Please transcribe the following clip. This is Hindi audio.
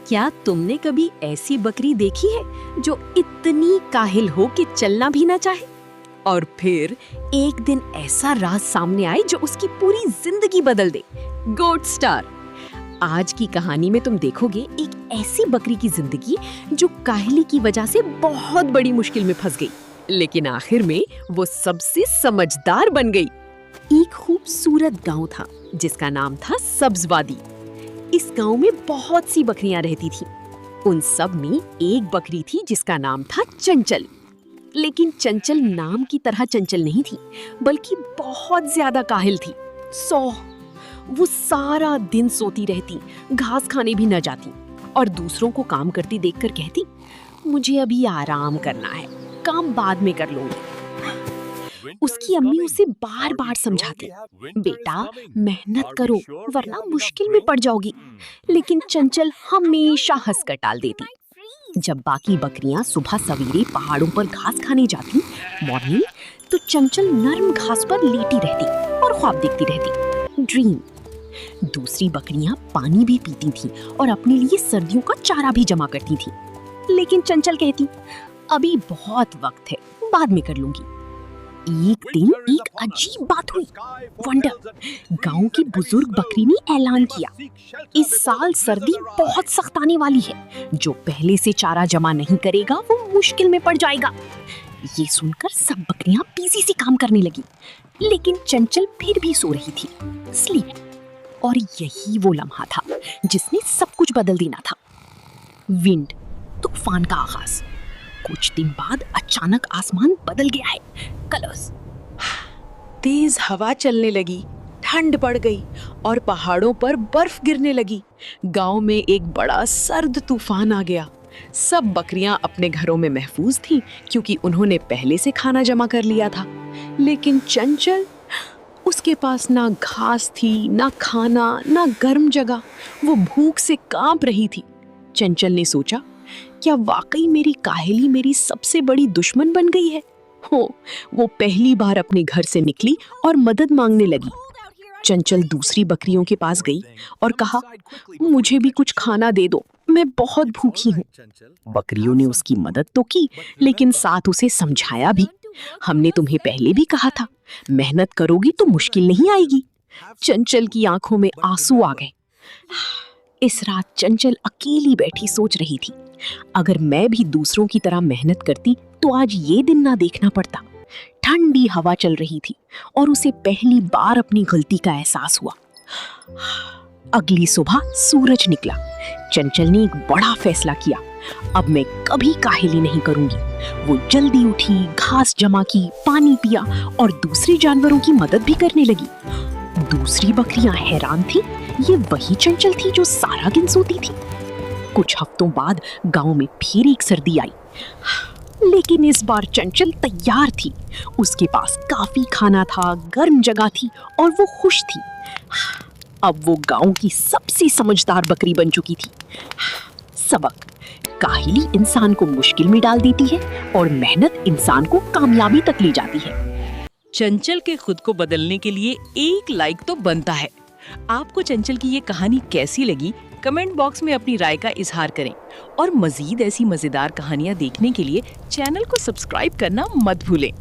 क्या तुमने कभी ऐसी बकरी देखी है जो इतनी काहिल हो कि चलना भी ना चाहे? और फिर एक दिन ऐसा राज सामने आए जो उसकी पूरी जिंदगी बदल दे। गोट स्टार। आज की कहानी में तुम देखोगे एक ऐसी बकरी की जिंदगी जो काहिली की वजह से बहुत बड़ी मुश्किल में फंस गई, लेकिन आखिर में वो सबसे समझदार बन गई। एक खूबसूरत गांव था जिसका नाम था सब्जवादी। इस गांव में बहुत सी बकरियां रहती थीं। उन सब में एक बकरी थी जिसका नाम था चंचल। लेकिन चंचल नाम की तरह चंचल नहीं थी, बल्कि बहुत ज्यादा काहिल थी। वो सारा दिन सोती रहती, घास खाने भी न जाती और दूसरों को काम करती देखकर कहती, मुझे अभी आराम करना है, काम बाद में कर लूंगी। उसकी अम्मी उसे बार बार समझाती, बेटा मेहनत करो वरना मुश्किल में पड़ जाओगी। लेकिन चंचल हमेशा हंसकर टाल देती। जब बाकी बकरियां सुबह सवेरे पहाड़ों पर घास खाने जाती मॉर्निंग, तो चंचल नरम घास पर लेटी रहती और ख्वाब देखती रहती, ड्रीम। दूसरी बकरियां पानी भी पीती थीं और अपने लिए सर्दियों का चारा भी जमा करती थीं। लेकिन चंचल कहती, अभी बहुत वक्त है, बाद में कर लूंगी। एक दिन एक अजीब बात हुई। वंडर, गांव की बुजुर्ग बकरी ने ऐलान किया, इस साल सर्दी बहुत सख्त आने वाली है। जो पहले से चारा जमा नहीं करेगा वो मुश्किल में पड़ जाएगा। ये सुनकर सब बकरियां बिजी से काम करने लगी, लेकिन चंचल फिर भी सो रही थी, स्लीप। और यही वो लम्हा था जिसने सब कुछ बदल देना था। विंड, तूफान का आगाज। कुछ दिन बाद अचानक आसमान बदल गया है। कलर्स। तेज हवा चलने लगी, ठंड बढ़ गई और पहाड़ों पर बर्फ गिरने लगी। गांव में एक बड़ा सर्द तूफान आ गया। सब बकरियां अपने घरों में महफूज थीं क्योंकि उन्होंने पहले से खाना जमा कर लिया था। लेकिन चंचल, उसके पास ना घास थी, ना खाना, ना गर्म जगह। वो भूख से कांप रही थी। चंचल ने सोचा, क्या वाकई मेरी काहिली मेरी सबसे बड़ी दुश्मन बन गई है? वो पहली बार अपने घर से निकली और मदद मांगने लगी। चंचल दूसरी बकरियों के पास गई और कहा, मुझे भी कुछ खाना दे दो, मैं बहुत भूखी हूँ। बकरियों ने उसकी मदद तो की, लेकिन साथ उसे समझाया भी, हमने तुम्हें पहले भी कहा था, मेहनत करोगी तो मुश्किल नहीं आएगी। चंचल की आंखों में आंसू आ गए। इस रात चंचल अकेली बैठी सोच रही थी, अगर मैं भी दूसरों की तरह मेहनत करती तो आज ये दिन ना देखना पड़ता। ठंडी हवा चल रही थी और उसे पहली बार अपनी गलती का एहसास हुआ। अगली सुबह सूरज निकला। चंचल ने एक बड़ा फैसला किया, अब मैं कभी काहिली नहीं करूंगी। वो जल्दी उठी, घास जमा की, पानी पिया और दूसरे जानवरों की मदद भी करने लगी। दूसरी बकरियां हैरान थी, ये वही चंचल थी जो सारा दिन सोती थी। कुछ हफ्तों बाद गांव में फिर एक सर्दी आई, लेकिन इस बार चंचल तैयार थी। उसके पास काफी खाना था, गर्म जगह थी और वो खुश थी। अब वो गांव की सबसे समझदार बकरी बन चुकी थी। सबक, काहिली इंसान को मुश्किल में डाल देती है और मेहनत इंसान को कामयाबी तक ले जाती है। चंचल के खुद को बदलने के लिए एक लाइक तो बनता है। आपको चंचल की ये कहानी कैसी लगी? कमेंट बॉक्स में अपनी राय का इजहार करें और मजीद ऐसी मजेदार कहानियां देखने के लिए चैनल को सब्सक्राइब करना मत भूलें।